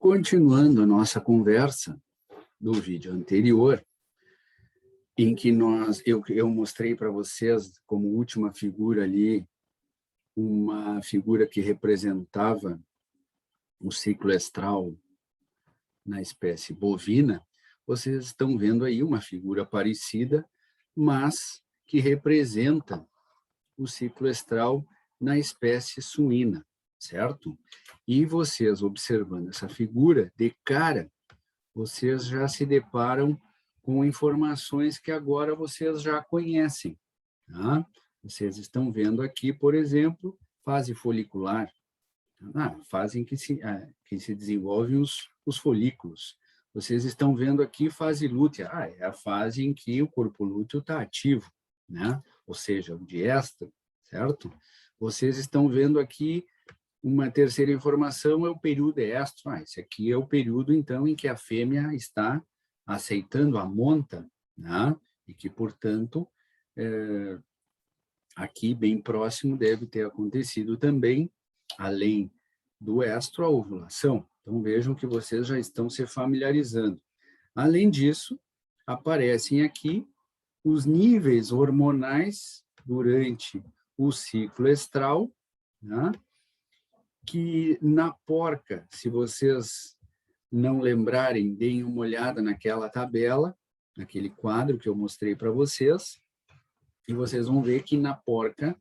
Continuando a nossa conversa do vídeo anterior, em que eu mostrei para vocês como última figura ali, uma figura que representava o ciclo estral na espécie bovina, vocês estão vendo aí uma figura parecida, mas que representa o ciclo estral na espécie suína, certo? E vocês observando essa figura, de cara, vocês já se deparam com informações que agora vocês já conhecem. Tá? Vocês estão vendo aqui, por exemplo, fase folicular, fase em que se desenvolvem os folículos. Vocês estão vendo aqui fase lútea, é a fase em que o corpo lúteo está ativo, né? Ou seja, o diéstro, certo? Vocês estão vendo aqui uma terceira informação, é o período estro. Esse aqui é o período, então, em que a fêmea está aceitando a monta, né? E que, portanto, aqui bem próximo deve ter acontecido também, além do estro, a ovulação. Então, vejam que vocês já estão se familiarizando. Além disso, aparecem aqui os níveis hormonais durante o ciclo estral, né? Que na porca, se vocês não lembrarem, deem uma olhada naquela tabela, naquele quadro que eu mostrei para vocês, e vocês vão ver que na porca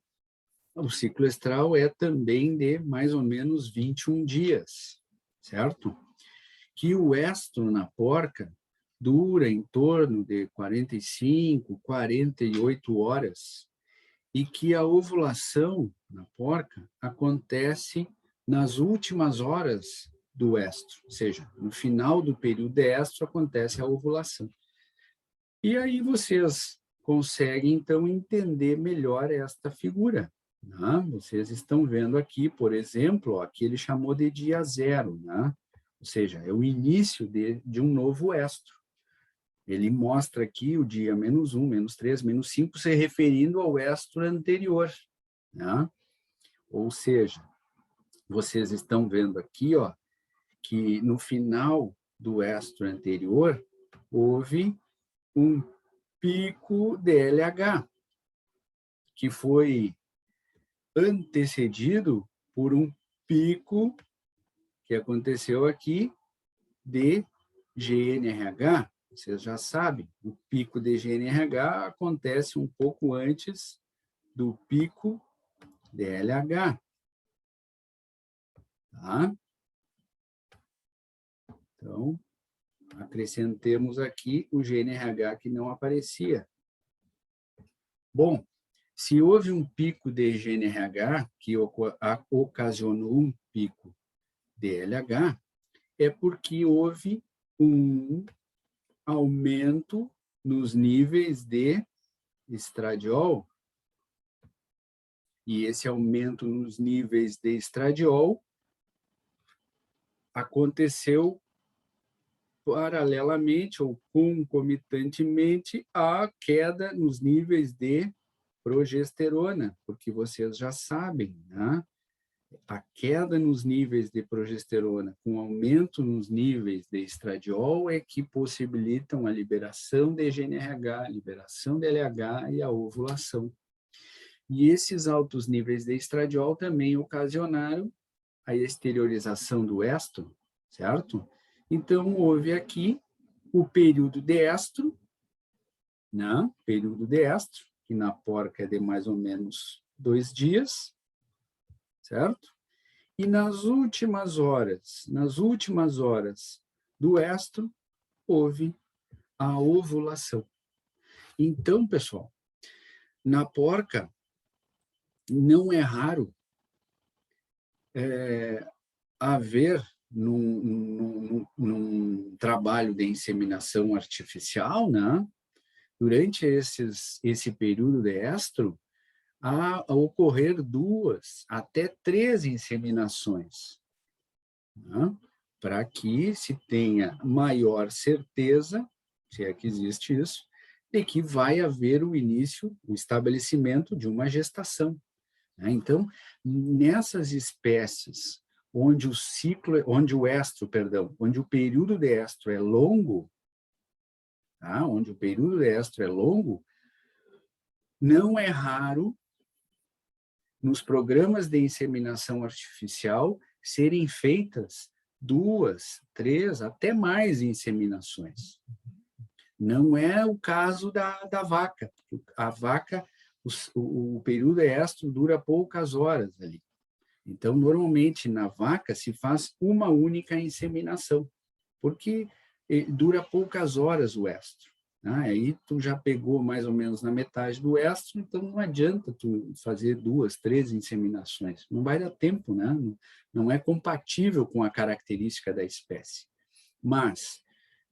o ciclo estral é também de mais ou menos 21 dias, certo? Que o estro na porca dura em torno de 45, 48 horas, e que a ovulação na porca acontece nas últimas horas do estro, ou seja, no final do período estro acontece a ovulação. E aí vocês conseguem, então, entender melhor esta figura. Né? Vocês estão vendo aqui, por exemplo, que ele chamou de dia zero, né? Ou seja, é o início de um novo estro. Ele mostra aqui o dia -1, -3, -5, se referindo ao estro anterior. Né? Ou seja, vocês estão vendo aqui, que no final do estro anterior houve um pico de LH, que foi antecedido por um pico que aconteceu aqui de GNRH. Vocês já sabem, o pico de GNRH acontece um pouco antes do pico de LH. Tá? Então, acrescentemos aqui o GNRH que não aparecia. Bom, se houve um pico de GNRH que ocasionou um pico de LH, é porque houve um aumento nos níveis de estradiol, e esse aumento nos níveis de estradiol aconteceu paralelamente ou concomitantemente à queda nos níveis de progesterona, porque vocês já sabem, né? A queda nos níveis de progesterona com aumento nos níveis de estradiol é que possibilitam a liberação de GNRH, a liberação de LH e a ovulação. E esses altos níveis de estradiol também ocasionaram a exteriorização do estro, certo? Então, houve aqui o período de estro, né? Período de estro, que na porca é de mais ou menos 2 dias, certo? E nas últimas horas do estro, houve a ovulação. Então, pessoal, na porca, não é raro haver num trabalho de inseminação artificial, né? Durante esse período de estro, a ocorrer 2 até 3 inseminações, né? Para que se tenha maior certeza, se é que existe isso, de que vai haver o início, o estabelecimento de uma gestação. Né? Então, nessas espécies onde o estro, perdão, onde o período de estro é longo, tá? Onde o período de estro é longo, não é raro nos programas de inseminação artificial serem feitas 2, 3, até mais inseminações. Não é o caso da vaca. A vaca, o período estro dura poucas horas ali. Então, normalmente, na vaca se faz uma única inseminação, porque dura poucas horas o estro. Aí tu já pegou mais ou menos na metade do estro, então não adianta tu fazer 2, 3 inseminações. Não vai dar tempo, né? Não é compatível com a característica da espécie. Mas,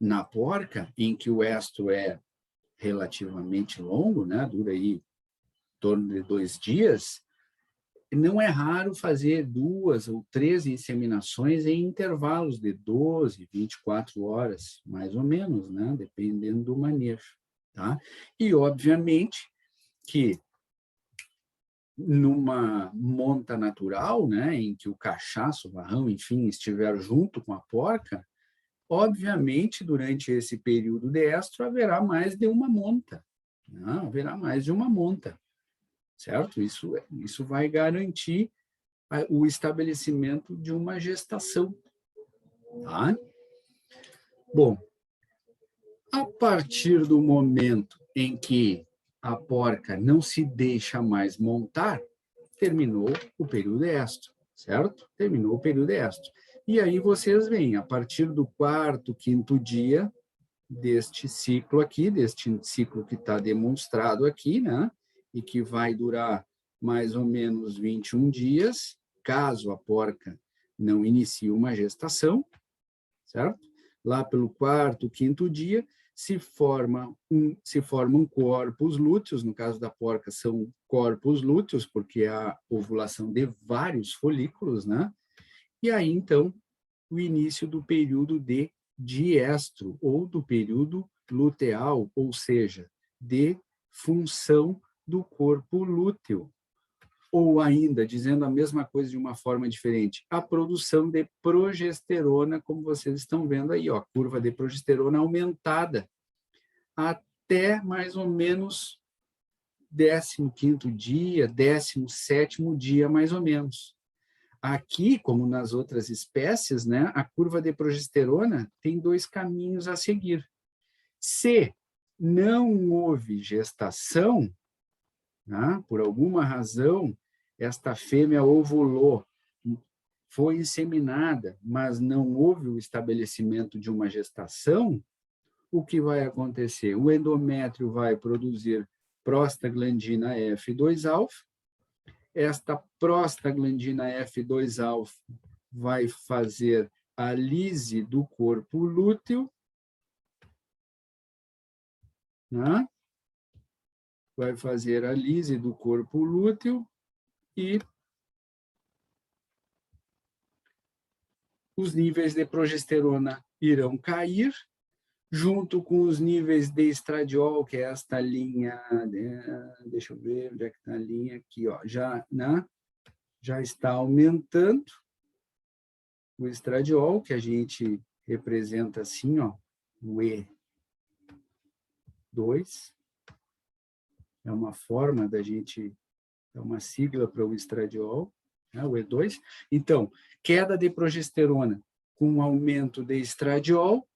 na porca, em que o estro é relativamente longo, né? Dura aí em torno de 2 dias, não é raro fazer 2 ou 3 inseminações em intervalos de 12, 24 horas, mais ou menos, né? Dependendo do manejo. Tá? E, obviamente, que numa monta natural, né, em que o cachaço, o varrão, enfim, estiver junto com a porca, obviamente, durante esse período de estro, haverá mais de uma monta. Né? Haverá mais de uma monta. Certo? Isso vai garantir o estabelecimento de uma gestação. Tá? Bom, a partir do momento em que a porca não se deixa mais montar, terminou o período estro, certo? Terminou o período estro. E aí vocês veem, a partir do 4º, 5º dia deste ciclo aqui, deste ciclo que está demonstrado aqui, né? E que vai durar mais ou menos 21 dias, caso a porca não inicie uma gestação, certo? Lá pelo 4º, 5º dia, se formam corpos lúteos, no caso da porca são corpos lúteos, porque é a ovulação de vários folículos, né? E aí, então, o início do período de diestro, ou do período luteal, ou seja, de função do corpo lúteo. Ou ainda, dizendo a mesma coisa de uma forma diferente, a produção de progesterona, como vocês estão vendo aí, ó, curva de progesterona aumentada até mais ou menos 15º dia, 17º dia, mais ou menos. Aqui, como nas outras espécies, né, a curva de progesterona tem 2 caminhos a seguir. Se não houve gestação, né, por alguma razão, esta fêmea ovulou, foi inseminada, mas não houve o estabelecimento de uma gestação, o que vai acontecer? O endométrio vai produzir prostaglandina F2-alfa, esta prostaglandina F2-alfa vai fazer a lise do corpo lúteo, né? Vai fazer a lise do corpo lúteo e os níveis de progesterona irão cair, junto com os níveis de estradiol, que é esta linha, deixa eu ver onde é que está a linha aqui, ó, já, né? Já está aumentando o estradiol, que a gente representa assim, ó, o E2, é uma forma da gente, é uma sigla para o estradiol, né, o E2. Então, queda de progesterona com aumento de estradiol,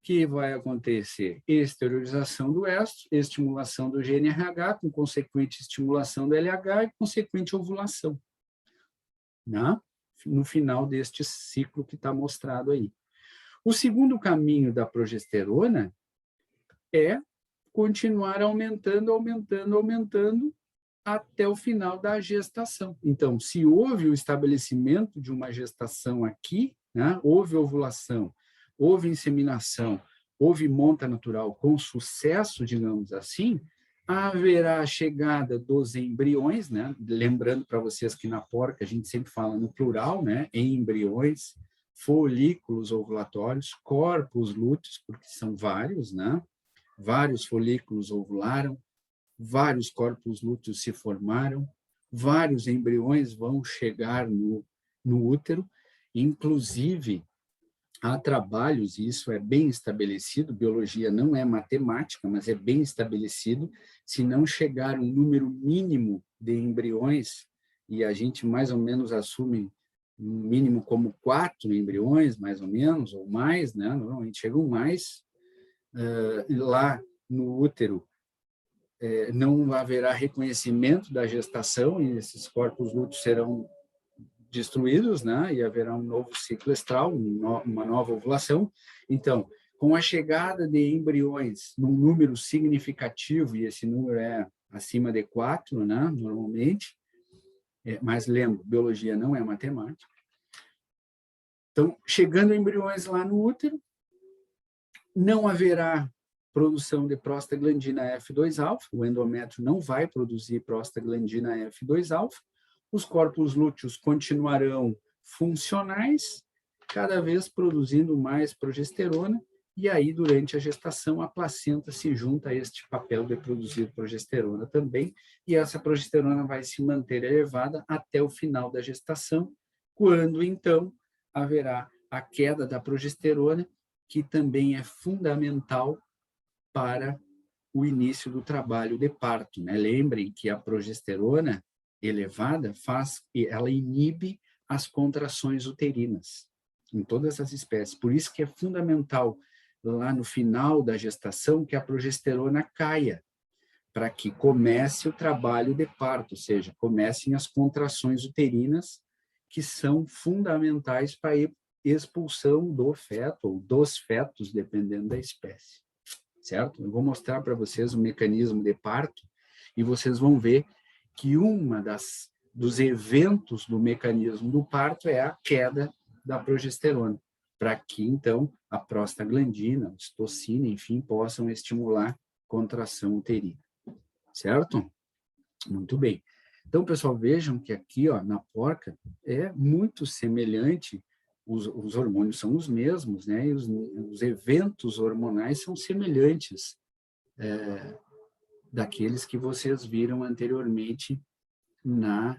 que vai acontecer exteriorização do estro, estimulação do GNRH, com consequente estimulação do LH e consequente ovulação, né? No final deste ciclo que está mostrado aí. O segundo caminho da progesterona é continuar aumentando, aumentando, aumentando até o final da gestação. Então, se houve o estabelecimento de uma gestação aqui, né, houve ovulação, houve inseminação, houve monta natural com sucesso, digamos assim, haverá a chegada dos embriões, né? Lembrando para vocês que na porca a gente sempre fala no plural, né? Embriões, folículos ovulatórios, corpos lúteos, porque são vários, né? Vários folículos ovularam, vários corpos lúteos se formaram, vários embriões vão chegar no útero, Inclusive, há trabalhos, e isso é bem estabelecido, biologia não é matemática, mas é bem estabelecido, se não chegar um número mínimo de embriões, e a gente mais ou menos assume um mínimo como 4 embriões, mais ou menos, ou mais, né? Normalmente chegam mais, lá no útero, não haverá reconhecimento da gestação, e esses corpos lúteos serão destruídos, né? E haverá um novo ciclo estral, uma nova ovulação. Então, com a chegada de embriões num número significativo, e esse número é acima de 4, né? Normalmente, mas lembro, biologia não é matemática. Então, chegando embriões lá no útero, não haverá produção de prostaglandina F2-alfa, o endométrio não vai produzir prostaglandina F2-alfa, os corpos lúteos continuarão funcionais, cada vez produzindo mais progesterona, e aí, durante a gestação, a placenta se junta a este papel de produzir progesterona também, e essa progesterona vai se manter elevada até o final da gestação, quando, então, haverá a queda da progesterona, que também é fundamental para o início do trabalho de parto, né? Lembrem que a progesterona elevada ela inibe as contrações uterinas em todas as espécies. Por isso que é fundamental lá no final da gestação que a progesterona caia, para que comece o trabalho de parto, ou seja, comecem as contrações uterinas, que são fundamentais para a expulsão do feto ou dos fetos, dependendo da espécie. Certo? Eu vou mostrar para vocês o mecanismo de parto e vocês vão ver que dos eventos do mecanismo do parto é a queda da progesterona, para que, então, a prostaglandina, a ocitocina, enfim, possam estimular contração uterina. Certo? Muito bem. Então, pessoal, vejam que aqui, ó, na porca, é muito semelhante, os hormônios são os mesmos, né? E os eventos hormonais são semelhantes daqueles que vocês viram anteriormente na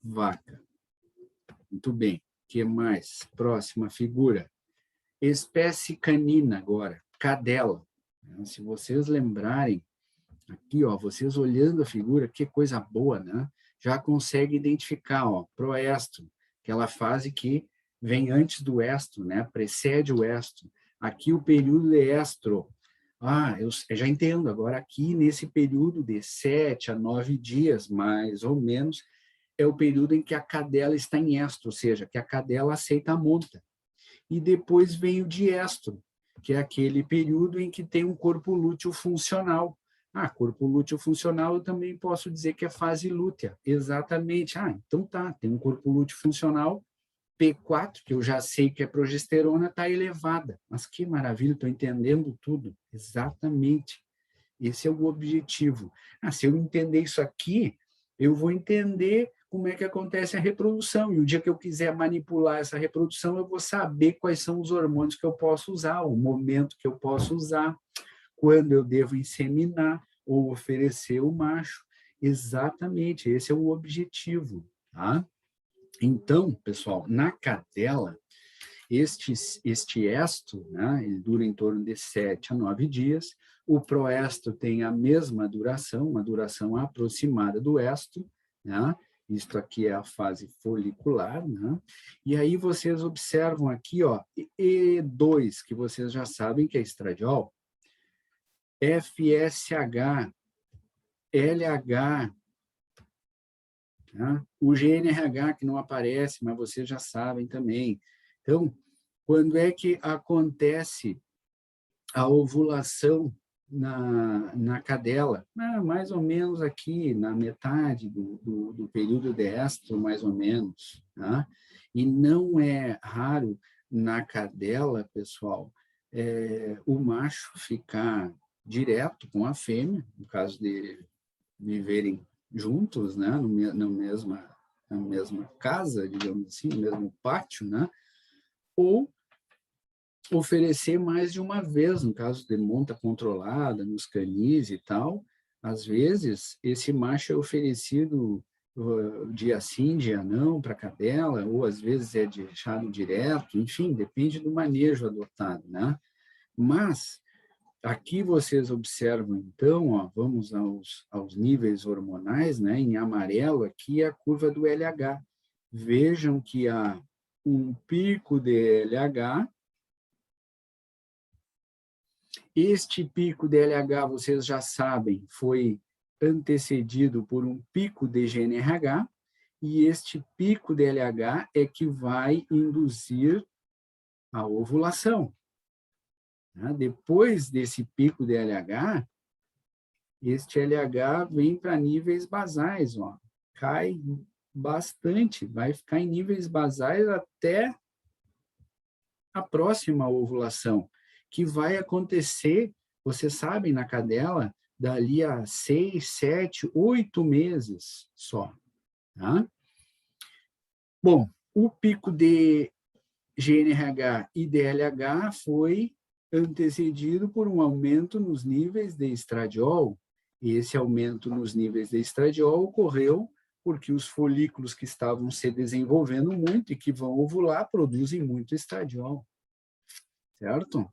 vaca. Muito bem. O que mais? Próxima figura. Espécie canina agora, cadela. Se vocês lembrarem, aqui, ó, vocês olhando a figura, que coisa boa, né? Já consegue identificar, ó, proestro, aquela fase que vem antes do estro, né? Precede o estro. Aqui o período de estro. Eu já entendo. Agora, aqui nesse período de 7 a 9 dias, mais ou menos, é o período em que a cadela está em estro, ou seja, que a cadela aceita a monta. E depois vem o diestro, que é aquele período em que tem um corpo lúteo funcional. Corpo lúteo funcional, eu também posso dizer que é fase lútea. Exatamente. Então tá, tem um corpo lúteo funcional, P4, que eu já sei que a progesterona está elevada. Mas que maravilha, estou entendendo tudo. Exatamente. Esse é o objetivo. Se eu entender isso aqui, eu vou entender como é que acontece a reprodução. E o dia que eu quiser manipular essa reprodução, eu vou saber quais são os hormônios que eu posso usar, o momento que eu posso usar, quando eu devo inseminar ou oferecer o macho. Exatamente, esse é o objetivo. Tá? Então, pessoal, na cadela, este estro, né, ele dura em torno de 7 a 9 dias, o proestro tem a mesma duração, uma duração aproximada do estro, né? Isto aqui é a fase folicular, né? E aí vocês observam aqui, ó, E2, que vocês já sabem que é estradiol, FSH, LH, né? O GNRH que não aparece, mas vocês já sabem também. Então, quando é que acontece a ovulação na cadela? Mais ou menos aqui, na metade do período de estro, mais ou menos. Tá? E não é raro na cadela, pessoal, o macho ficar direto com a fêmea, no caso de viverem juntos, né, na mesma casa, digamos assim, no mesmo pátio, né, ou oferecer mais de uma vez, no caso de monta controlada, nos canis e tal, às vezes esse macho é oferecido dia sim, dia não para a cadela, ou às vezes é deixado direto, enfim, depende do manejo adotado, né? Mas aqui vocês observam, então, ó, vamos aos níveis hormonais, né? Em amarelo, aqui é a curva do LH. Vejam que há um pico de LH. Este pico de LH, vocês já sabem, foi antecedido por um pico de GNRH, e este pico de LH é que vai induzir a ovulação. Depois desse pico de LH, este LH vem para níveis basais, ó, cai bastante, vai ficar em níveis basais até a próxima ovulação, que vai acontecer, vocês sabem, na cadela, dali a 6, 7, 8 meses só. Tá? Bom, o pico de GNRH e DLH foi antecedido por um aumento nos níveis de estradiol. E esse aumento nos níveis de estradiol ocorreu porque os folículos que estavam se desenvolvendo muito e que vão ovular produzem muito estradiol. Certo?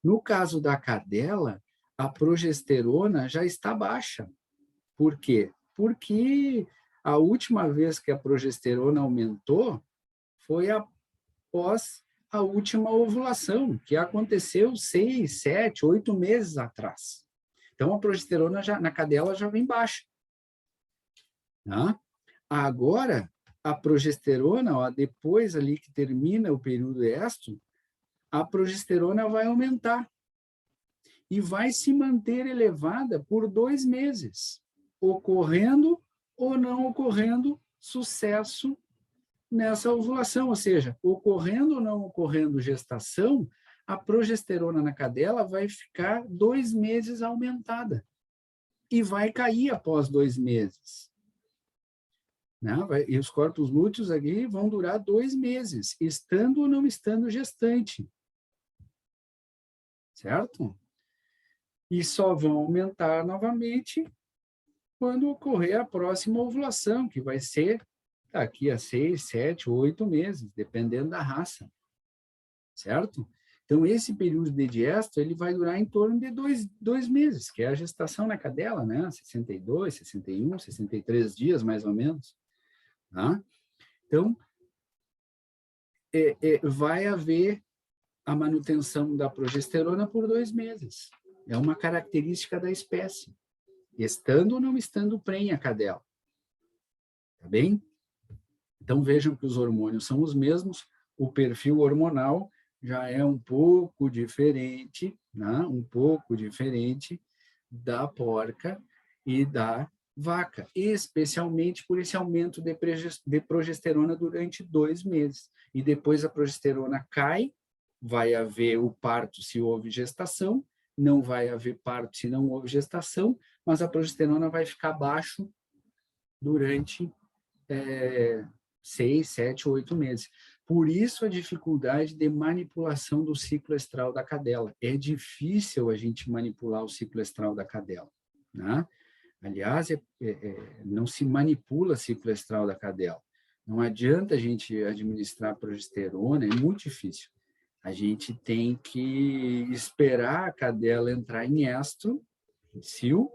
No caso da cadela, a progesterona já está baixa. Por quê? Porque a última vez que a progesterona aumentou foi após a última ovulação, que aconteceu 6, 7, 8 meses atrás. Então, a progesterona na cadela já vem baixa. Tá? Agora, a progesterona, ó, depois ali que termina o período estro, a progesterona vai aumentar e vai se manter elevada por 2 meses, ocorrendo ou não ocorrendo sucesso nessa ovulação, ou seja, ocorrendo ou não ocorrendo gestação, a progesterona na cadela vai ficar 2 meses aumentada e vai cair após 2 meses. E os corpos lúteos aqui vão durar 2 meses, estando ou não estando gestante. Certo? E só vão aumentar novamente quando ocorrer a próxima ovulação, que vai ser daqui a 6, 7, 8 meses, dependendo da raça. Certo? Então, esse período de diestro, ele vai durar em torno de 2 meses, que é a gestação na cadela, né? 62, 61, 63 dias, mais ou menos. Tá? Então, vai haver a manutenção da progesterona por 2 meses. É uma característica da espécie, estando ou não estando prenha a cadela. Tá bem? Então, vejam que os hormônios são os mesmos, o perfil hormonal já é um pouco diferente, né? Um pouco diferente da porca e da vaca, especialmente por esse aumento de progesterona durante 2 meses. E depois a progesterona cai, vai haver o parto se houve gestação, não vai haver parto se não houve gestação, mas a progesterona vai ficar abaixo durante 6, 7, 8 meses. Por isso a dificuldade de manipulação do ciclo estral da cadela. É difícil a gente manipular o ciclo estral da cadela. Né? Aliás, não se manipula o ciclo estral da cadela. Não adianta a gente administrar progesterona, é muito difícil. A gente tem que esperar a cadela entrar em estro, em cio,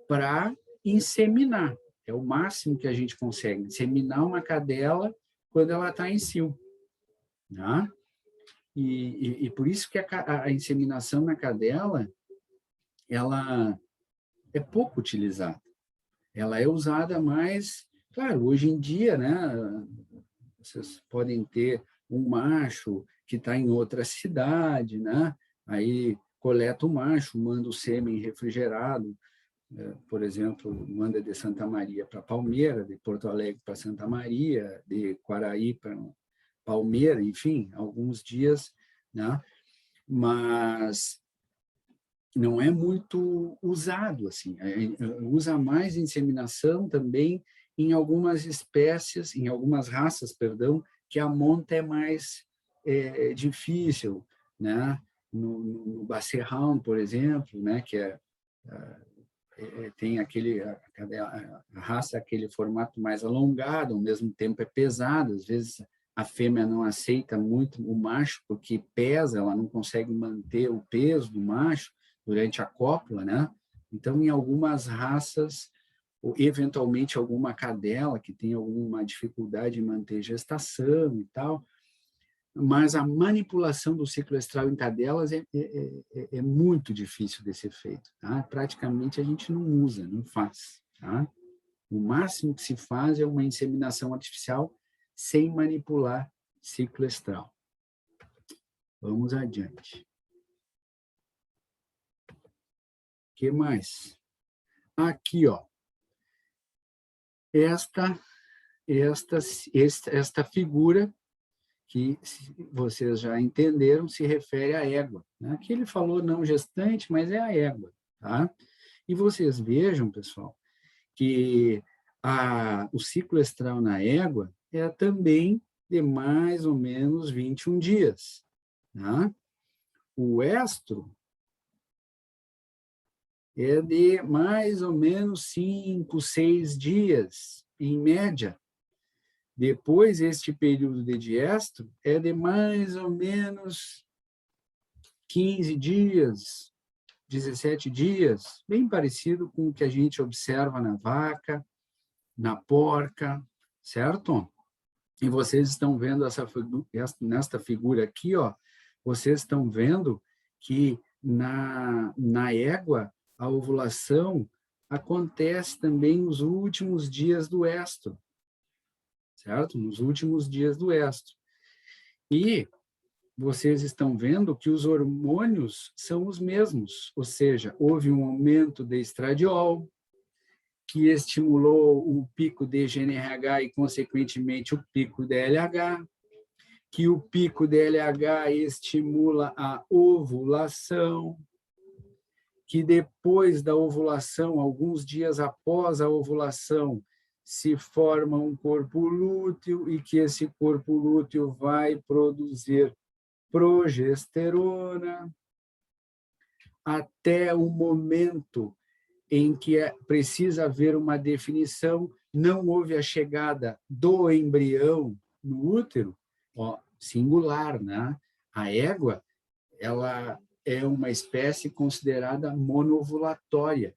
para inseminar. É o máximo que a gente consegue, inseminar uma cadela quando ela está em cio. Né? E por isso que a inseminação na cadela, ela é pouco utilizada. Ela é usada mais, claro, hoje em dia, né, vocês podem ter um macho que está em outra cidade, né? Aí coleta o macho, manda o sêmen refrigerado, por exemplo, manda de Santa Maria para Palmeira, de Porto Alegre para Santa Maria, de Quaraí para Palmeira, enfim, alguns dias, né? Mas não é muito usado, assim. Usa mais inseminação também em algumas espécies, em algumas raças, perdão, que a monta é mais difícil, né? No Basset Hound, por exemplo, né? Que é tem a raça aquele formato mais alongado, ao mesmo tempo é pesado, às vezes a fêmea não aceita muito o macho porque pesa, ela não consegue manter o peso do macho durante a cópula, né? Então, em algumas raças, ou eventualmente alguma cadela que tem alguma dificuldade em manter gestação e tal, mas a manipulação do ciclo estral em cadelas é muito difícil de ser feito. Tá? Praticamente a gente não usa, não faz. Tá? O máximo que se faz é uma inseminação artificial sem manipular ciclo estral. Vamos adiante. O que mais? Aqui, ó. Esta figura que vocês já entenderam, se refere à égua. Né? Aqui ele falou não gestante, mas é a égua. Tá? E vocês vejam, pessoal, que o ciclo estral na égua é também de mais ou menos 21 dias. Tá? O estro é de mais ou menos 5, 6 dias, em média. Depois, este período de diestro é de mais ou menos 15 dias, 17 dias, bem parecido com o que a gente observa na vaca, na porca, certo? E vocês estão vendo nesta figura aqui, ó, vocês estão vendo que na égua a ovulação acontece também nos últimos dias do estro, certo? Nos últimos dias do estro. E vocês estão vendo que os hormônios são os mesmos, ou seja, houve um aumento de estradiol, que estimulou o pico de GNRH e, consequentemente, o pico de LH, que o pico de LH estimula a ovulação, que depois da ovulação, alguns dias após a ovulação, se forma um corpo lúteo e que esse corpo lúteo vai produzir progesterona até o momento em que precisa haver uma definição, não houve a chegada do embrião no útero, ó, singular, né? A égua, ela é uma espécie considerada monoovulatória.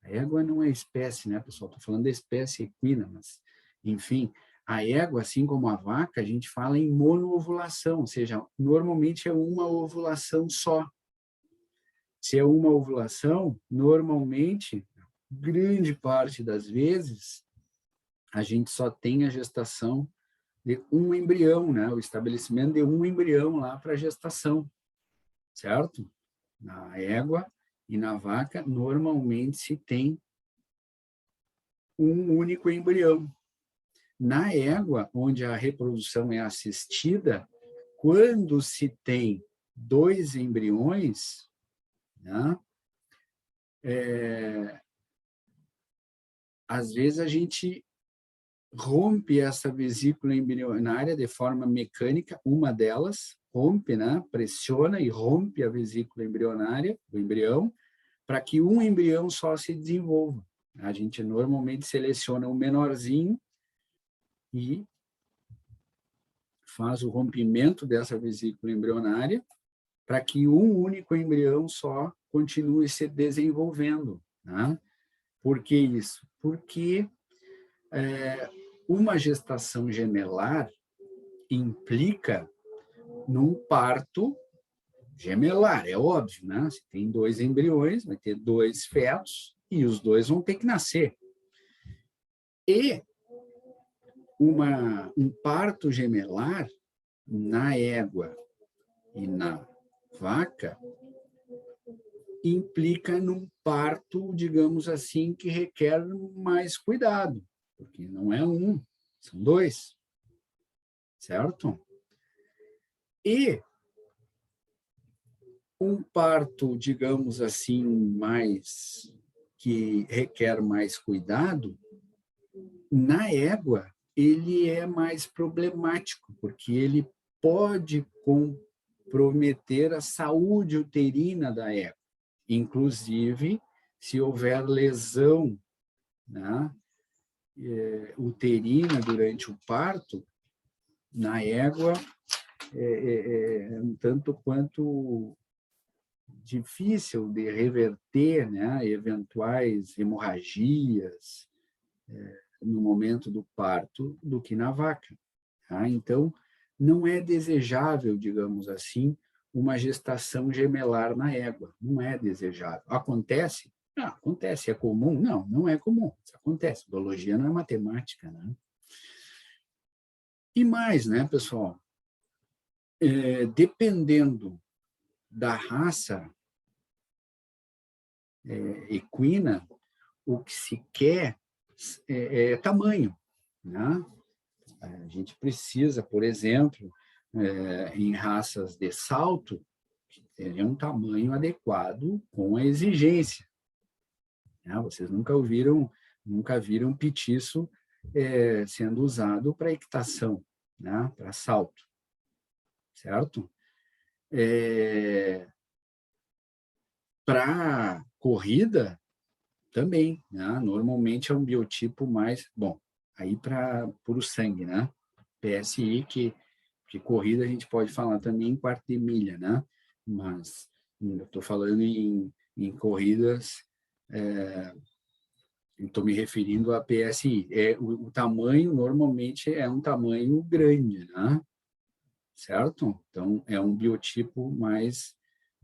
A égua não é espécie, né, pessoal? Estou falando da espécie equina, mas, enfim, a égua, assim como a vaca, a gente fala em monoovulação, ou seja, normalmente é uma ovulação só. Se é uma ovulação, normalmente, grande parte das vezes, a gente só tem a gestação de um embrião, né? O estabelecimento de um embrião lá para a gestação, certo? Na égua e na vaca, normalmente se tem um único embrião. Na égua, onde a reprodução é assistida, quando se tem 2 embriões, né? Às vezes a gente rompe essa vesícula embrionária de forma mecânica, uma delas rompe, né? Pressiona e rompe a vesícula embrionária, do embrião, para que um embrião só se desenvolva. A gente normalmente seleciona o menorzinho e faz o rompimento dessa vesícula embrionária para que um único embrião só continue se desenvolvendo. Né? Por que isso? Porque uma gestação gemelar implica num parto gemelar, é óbvio, né? Se tem 2 embriões, vai ter 2 fetos e os 2 vão ter que nascer. E um parto gemelar na égua e na vaca implica num parto, digamos assim, que requer mais cuidado, porque não é um, são 2, certo? E um parto, digamos assim, mais que requer mais cuidado, na égua ele é mais problemático, porque ele pode comprometer a saúde uterina da égua, inclusive se houver lesão, né, uterina durante o parto, na égua, é um tanto quanto difícil de reverter, né, eventuais hemorragias no momento do parto do que na vaca. Tá? Então, não é desejável, digamos assim, uma gestação gemelar na égua. Não é desejável. Acontece? Não, acontece. É comum? Não, não é comum. Isso acontece. Biologia não é matemática, né? E mais, né, pessoal? Dependendo da raça equina, o que se quer é tamanho, né? A gente precisa, por exemplo, em raças de salto, ter um tamanho adequado com a exigência. Né? Vocês nunca viram petiço sendo usado para equitação, né? Para salto, certo? Para corrida, também, né? Normalmente é um biotipo mais, bom, aí para puro sangue, né? PSI, que corrida a gente pode falar também em quarto de milha, né? Mas eu estou falando em corridas, estou me referindo a PSI. O tamanho, normalmente, é um tamanho grande, né? Certo? Então, é um biotipo mais,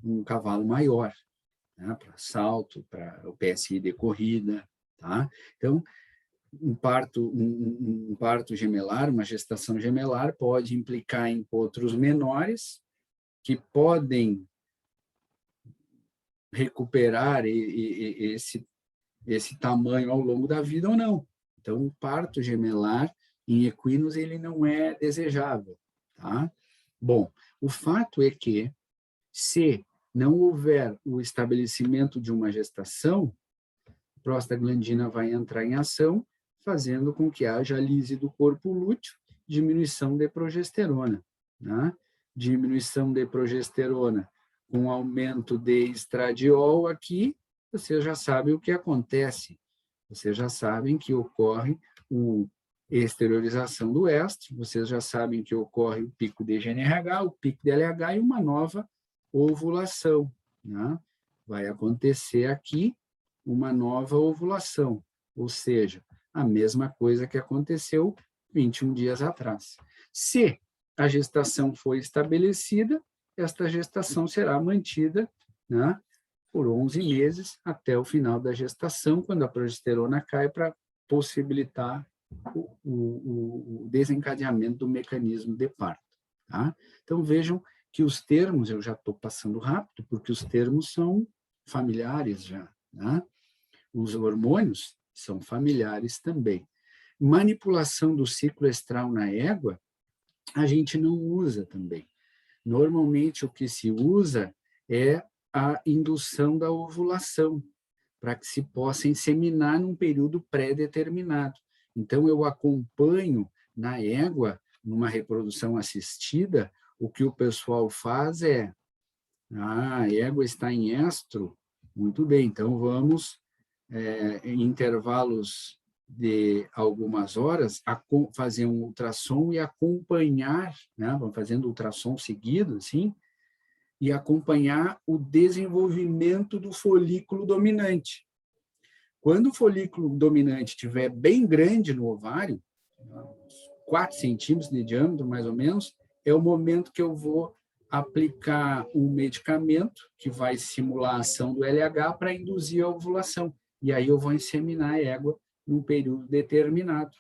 um cavalo maior, né? Para salto, para o PSI de corrida, tá? Então, um parto gemelar, uma gestação gemelar, pode implicar em potros menores, que podem recuperar esse tamanho ao longo da vida ou não. Então, o parto gemelar em equinos ele não é desejável. Tá? Bom, o fato é que, se não houver o estabelecimento de uma gestação, a prostaglandina vai entrar em ação, fazendo com que haja lise do corpo lúteo, diminuição de progesterona. Né? Diminuição de progesterona com aumento de estradiol aqui, você já sabe o que acontece. Vocês já sabem que ocorre a exteriorização do éstro, vocês já sabem que ocorre o pico de GNRH, o pico de LH e uma nova ovulação. Né? Vai acontecer aqui uma nova ovulação, ou seja, a mesma coisa que aconteceu 21 dias atrás. Se a gestação foi estabelecida, esta gestação será mantida, né, por 11 meses até o final da gestação, quando a progesterona cai, para possibilitar o desencadeamento do mecanismo de parto. Tá? Então, vejam que os termos, eu já estou passando rápido, porque os termos são familiares já. Né? Os hormônios são familiares também. Manipulação do ciclo estral na égua, a gente não usa também. Normalmente, o que se usa é a indução da ovulação, para que se possa inseminar num período pré-determinado. Então, eu acompanho na égua, numa reprodução assistida, o que o pessoal faz é, a égua está em estro, muito bem, então vamos, em intervalos de algumas horas, fazer um ultrassom e acompanhar, né, vamos fazendo ultrassom seguido, assim, e acompanhar o desenvolvimento do folículo dominante. Quando o folículo dominante estiver bem grande no ovário, 4 centímetros de diâmetro, mais ou menos, é o momento que eu vou aplicar um medicamento que vai simular a ação do LH para induzir a ovulação. E aí eu vou inseminar a égua num período determinado,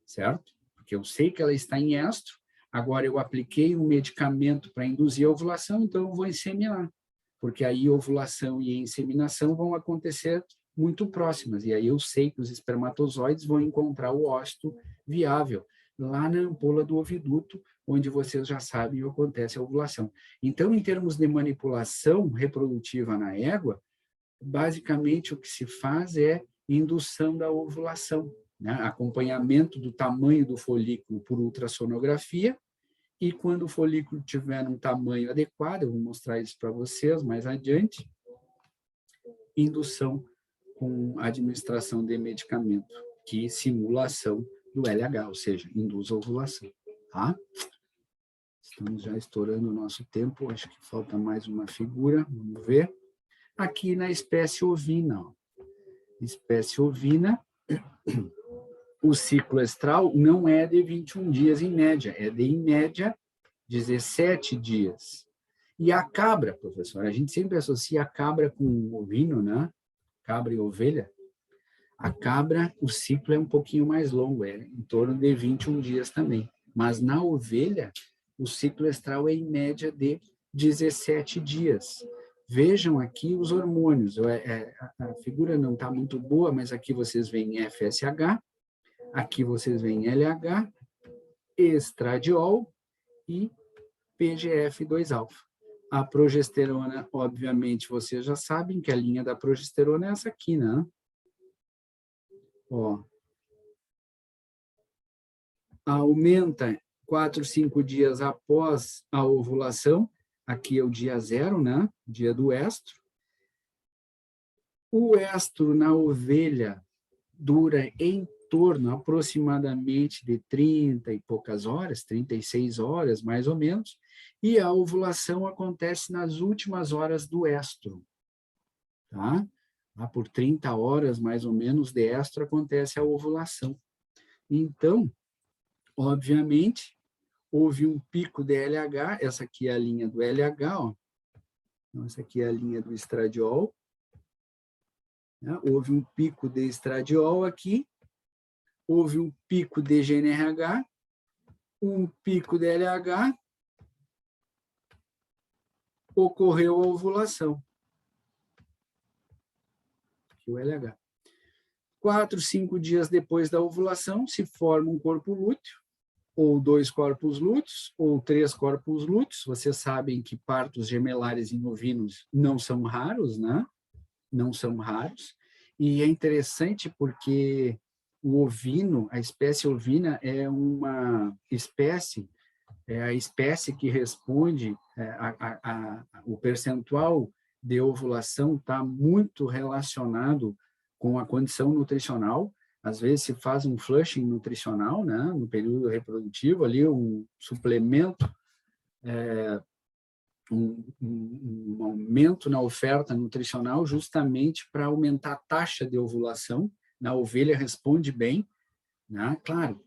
certo? Porque eu sei que ela está em estro, agora eu apliquei um medicamento para induzir a ovulação, então eu vou inseminar, porque aí a ovulação e a inseminação vão acontecer muito próximas, e aí eu sei que os espermatozoides vão encontrar o ócito viável, lá na ampola do oviduto, onde vocês já sabem acontece a ovulação. Então, em termos de manipulação reprodutiva na égua, basicamente o que se faz é indução da ovulação, né? Acompanhamento do tamanho do folículo por ultrassonografia, e quando o folículo tiver um tamanho adequado, eu vou mostrar isso para vocês mais adiante, indução com a administração de medicamento, que simulação do LH, ou seja, induz a ovulação, tá? Estamos já estourando o nosso tempo, acho que falta mais uma figura, vamos ver. Aqui na espécie ovina, ó. Espécie ovina, o ciclo estral não é de 21 dias em média, é de, em média, 17 dias. E a cabra, professor, a gente sempre associa a cabra com o ovino, né? Cabra e ovelha. A cabra, o ciclo é um pouquinho mais longo, é em torno de 21 dias também. Mas na ovelha, o ciclo estral é em média de 17 dias. Vejam aqui os hormônios. A figura não está muito boa, mas aqui vocês veem FSH, aqui vocês veem LH, estradiol e PGF2-alfa. A progesterona, obviamente, vocês já sabem que a linha da progesterona é essa aqui, né? Ó. Aumenta 4, 5 dias após a ovulação. Aqui é o dia 0, né? Dia do estro. O estro na ovelha dura em torno aproximadamente de 30 e poucas horas, 36 horas, mais ou menos, e a ovulação acontece nas últimas horas do estro, tá? Lá por 30 horas, mais ou menos, de estro acontece a ovulação. Então, obviamente, houve um pico de LH, essa aqui é a linha do LH, ó. Então, essa aqui é a linha do estradiol. Né? Houve um pico de estradiol aqui, houve um pico de GNRH, um pico de LH, ocorreu a ovulação. Aqui o LH. 4, 5 dias depois da ovulação, se forma um corpo lúteo, ou 2 corpos lúteos, ou 3 corpos lúteos. Vocês sabem que partos gemelares em ovinos não são raros, né? Não são raros. E é interessante porque o ovino, a espécie ovina é uma espécie, é a espécie que responde, o percentual de ovulação está muito relacionado com a condição nutricional. Às vezes se faz um flushing nutricional, né, no período reprodutivo, ali um suplemento, um aumento na oferta nutricional justamente para aumentar a taxa de ovulação. Na ovelha responde bem, né? Claro,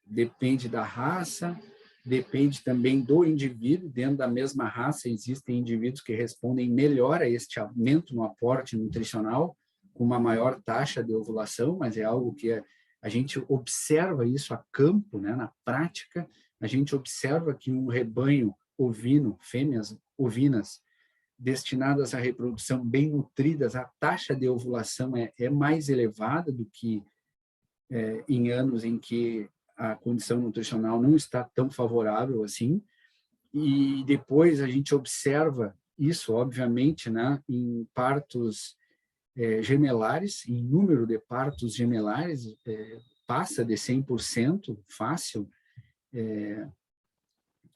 depende da raça, depende também do indivíduo. Dentro da mesma raça existem indivíduos que respondem melhor a este aumento no aporte nutricional, com uma maior taxa de ovulação, mas é algo que a gente observa isso a campo, né? Na prática, a gente observa que um rebanho ovino, fêmeas ovinas, destinadas à reprodução bem nutridas, a taxa de ovulação é mais elevada do que em anos em que a condição nutricional não está tão favorável assim. E depois a gente observa isso, obviamente, né, em partos gemelares, em número de partos gemelares, passa de 100% fácil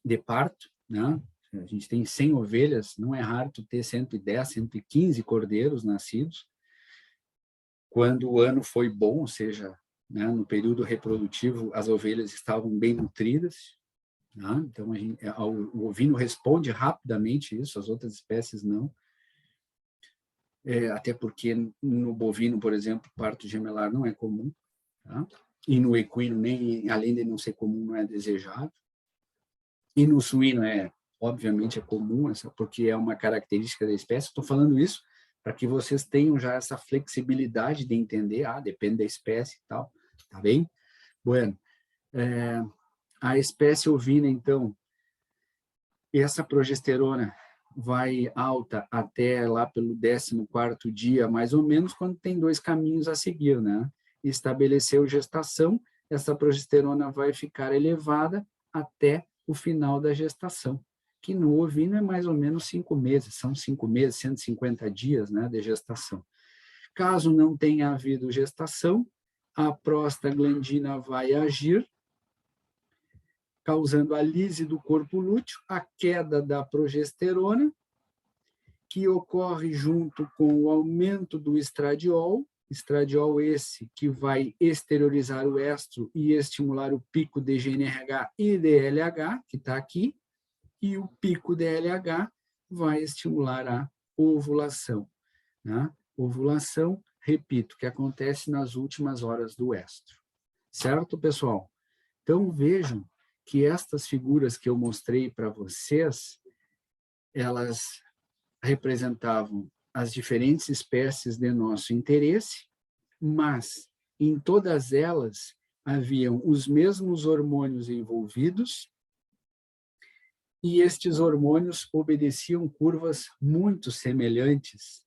de parto, né? A gente tem 100 ovelhas, não é raro tu ter 110, 115 cordeiros nascidos. Quando o ano foi bom, ou seja, né, no período reprodutivo, as ovelhas estavam bem nutridas. Né? Então, o ovino responde rapidamente isso, as outras espécies não. Até porque no bovino, por exemplo, parto gemelar não é comum. Tá? E no equino, nem, além de não ser comum, não é desejado. E no suíno, obviamente, é comum, porque é uma característica da espécie. Estou falando isso para que vocês tenham já essa flexibilidade de entender, depende da espécie e tal, tá bem? Bueno, a espécie ovina, então, essa progesterona vai alta até lá pelo 14º dia, mais ou menos, quando tem 2 caminhos a seguir, né? Estabeleceu gestação, essa progesterona vai ficar elevada até o final da gestação, que no ovino é mais ou menos 5 meses, são 5 meses, 150 dias, né, de gestação. Caso não tenha havido gestação, a prostaglandina vai agir, causando a lise do corpo lúteo, a queda da progesterona, que ocorre junto com o aumento do estradiol, estradiol esse que vai exteriorizar o estro e estimular o pico de GNRH e DLH, que está aqui, e o pico DLH vai estimular a ovulação. Né? Ovulação, repito, que acontece nas últimas horas do estro. Certo, pessoal? Então, vejam que estas figuras que eu mostrei para vocês, elas representavam as diferentes espécies de nosso interesse, mas em todas elas haviam os mesmos hormônios envolvidos e estes hormônios obedeciam curvas muito semelhantes,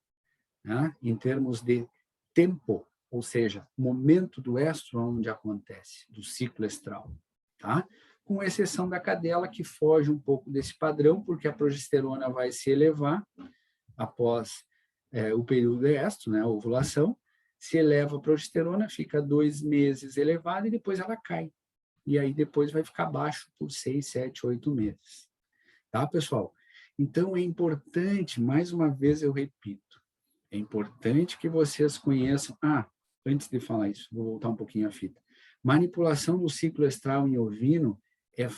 né, em termos de tempo, ou seja, momento do estro onde acontece, do ciclo estral, tá? Com exceção da cadela, que foge um pouco desse padrão, porque a progesterona vai se elevar após o período de estro, né, a ovulação, se eleva a progesterona, fica 2 meses elevada e depois ela cai. E aí depois vai ficar baixo por 6, 7, 8 meses. Tá, pessoal? Então, é importante, mais uma vez eu repito, é importante que vocês conheçam... antes de falar isso, vou voltar um pouquinho a fita. Manipulação do ciclo estral em ovino é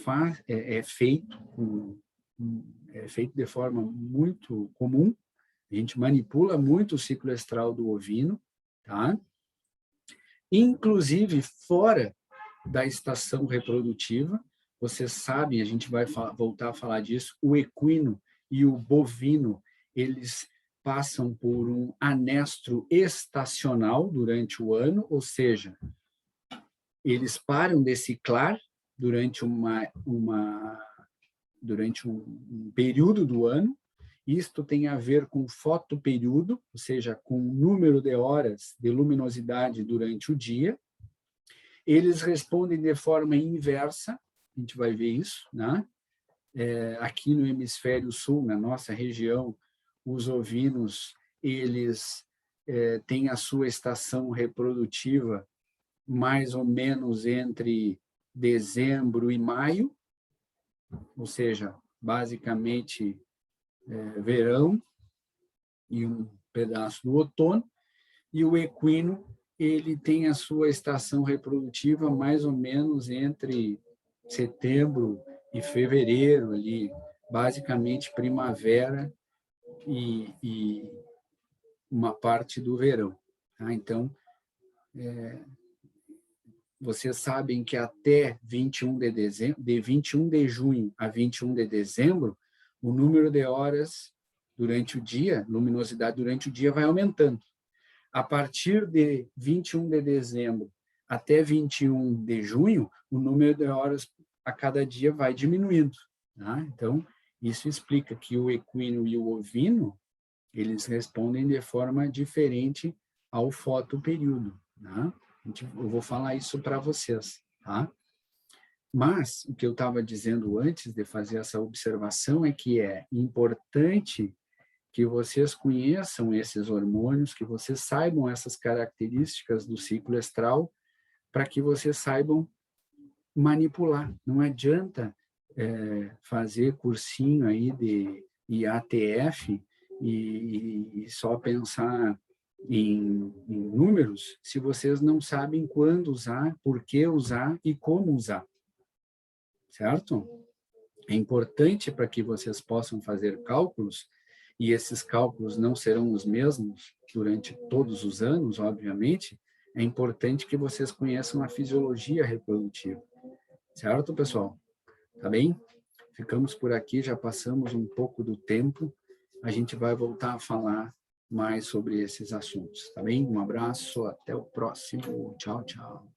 feito de forma muito comum. A gente manipula muito o ciclo estral do ovino, tá? Inclusive fora da estação reprodutiva. Vocês sabem, a gente vai voltar a falar disso, o equino e o bovino, eles passam por um anestro estacional durante o ano, ou seja, eles param de ciclar durante durante um período do ano. Isto tem a ver com fotoperíodo, ou seja, com o número de horas de luminosidade durante o dia. Eles respondem de forma inversa, a gente vai ver isso, né? Aqui no hemisfério sul, na nossa região, os ovinos, eles têm a sua estação reprodutiva mais ou menos entre dezembro e maio, ou seja, basicamente verão e um pedaço do outono, e o equino, ele tem a sua estação reprodutiva mais ou menos entre setembro e fevereiro, ali, basicamente primavera e uma parte do verão. Tá? Então, vocês sabem que até 21 de dezembro, de 21 de junho a 21 de dezembro, o número de horas durante o dia, luminosidade durante o dia vai aumentando. A partir de 21 de dezembro até 21 de junho, o número de horas a cada dia vai diminuindo. Tá? Então, isso explica que o equino e o ovino, eles respondem de forma diferente ao fotoperíodo. Tá? Eu vou falar isso para vocês. Tá? Mas, o que eu estava dizendo antes de fazer essa observação é que é importante que vocês conheçam esses hormônios, que vocês saibam essas características do ciclo estral, para que vocês saibam manipular. Não adianta fazer cursinho aí de IATF e só pensar em números, se vocês não sabem quando usar, por que usar e como usar. Certo? É importante para que vocês possam fazer cálculos, e esses cálculos não serão os mesmos durante todos os anos, obviamente, é importante que vocês conheçam a fisiologia reprodutiva. Certo, pessoal? Tá bem? Ficamos por aqui, já passamos um pouco do tempo. A gente vai voltar a falar mais sobre esses assuntos, tá bem? Um abraço, até o próximo. Tchau, tchau.